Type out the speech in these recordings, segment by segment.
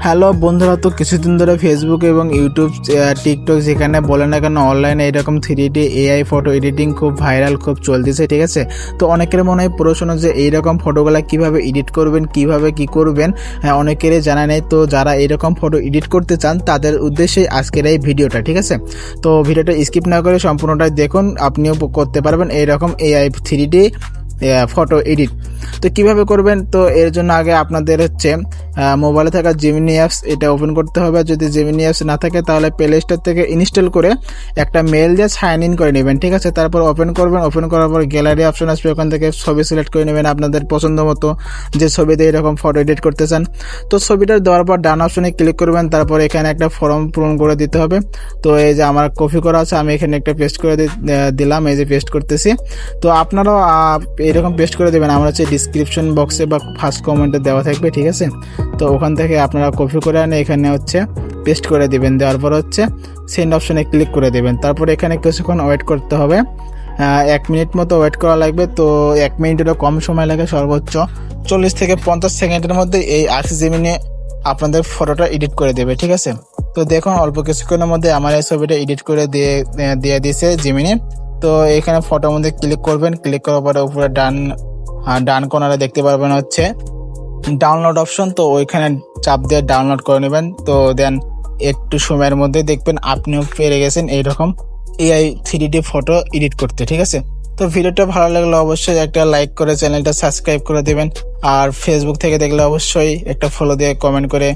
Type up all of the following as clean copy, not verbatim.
Hello বন্ধুরা, তো কিছুদিন ধরে ফেসবুক এবং ইউটিউব, টিকটক যেখানে বলে না কেন অনলাইনে এরকম 3D AI ফটো এডিটিং খুব ভাইরাল, খুব চলতেছে। ঠিক আছে, তো অনেকের মনে হয় প্রশ্ন যে এইরকম ফটোগুলো কিভাবে এডিট করবেন, কিভাবে কি করবেন, অনেকেরই জানা নেই। তো যারা এরকম ফটো এডিট করতে চান তাদের উদ্দেশ্যে আজকের এই ভিডিওটা। ঠিক আছে, তো ভিডিওটা স্কিপ না করে সম্পূর্ণটাই দেখুন, আপনিও করতে পারবেন এইরকম AI 3D ফটো এডিট। তো কিভাবে করবেন, তো এর জন্য আগে আপনাদের হচ্ছে মোবাইলে থাকা জেমিনি অ্যাপস এটা ওপেন করতে হবে। যদি জেমিনি অ্যাপস না থাকে তাহলে প্লে স্টোর থেকে ইনস্টল করে একটা মেল দিয়ে সাইন ইন করে নেবেন। ঠিক আছে, তারপর ওপেন করবেন। ওপেন করার পর গ্যালারি অপশন আসবে, ওখান থেকে ছবি সিলেক্ট করে নেবেন আপনাদের পছন্দ মতো, যে ছবিতে এরকম ফটো এডিট করতে চান। তো ছবিটা দেওয়ার পর ডান অপশনে ক্লিক করবেন। তারপর এখানে একটা ফর্ম পূরণ করে দিতে হবে। তো এই যে আমার কপি করা আছে, আমি এখানে একটা পেস্ট করে দিলাম। এই যে পেস্ট করতেছি। তো আপনারাও এরকম পেস্ট করে দেবেন। আমার হচ্ছে ডিসক্রিপশন বক্সে বা ফার্স্ট কমেন্টে দেওয়া থাকবে। ঠিক আছে, তো ওখান থেকে আপনারা কপি করে আনে এখানে হচ্ছে পেস্ট করে দিবেন। দেওয়ার পর হচ্ছে সেন্ড অপশনে ক্লিক করে দেবেন। তারপর এখানে কিছুক্ষণ ওয়েট করতে হবে, 1 মিনিট মতো ওয়েট করা লাগবে। তো 1 মিনিটেরও কম সময় লাগে, সর্বোচ্চ 40 থেকে 50 সেকেন্ডের মধ্যে এই আর্ট জেমিনি আপনাদের ফটোটা এডিট করে দেবে। ঠিক আছে, তো দেখুন অল্প কিছুক্ষণের মধ্যে আমার এই ছবিটা এডিট করে দিয়ে দিয়েছে জেমিনি। তো এখানে ফটোর মধ্যে ক্লিক করবেন। ক্লিক করার পরে উপরে ডান কোণারে দেখতে পারবেন হচ্ছে ডাউনলোড অপশন। তো ওইখানে চাপ দিয়ে ডাউনলোড করে নেবেন। তো দেন একটু সময়ের মধ্যে দেখবেন আপনিও পেরে গেছেন এইরকম AI 3D ফটো এডিট করতে। ঠিক আছে, তো ভিডিওটা ভালো লাগলে অবশ্যই একটা লাইক করে চ্যানেলটা সাবস্ক্রাইব করে দেবেন। আর ফেসবুক থেকে দেখলে অবশ্যই একটা ফলো দিয়ে কমেন্ট করে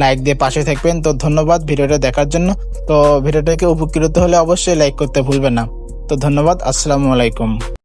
লাইক দিয়ে পাশে থাকবেন। তো ধন্যবাদ ভিডিওটা দেখার জন্য। তো ভিডিওটাকে উপকৃত হলে অবশ্যই লাইক করতে ভুলবেন না। তো ধন্যবাদ, আসসালামু আলাইকুম।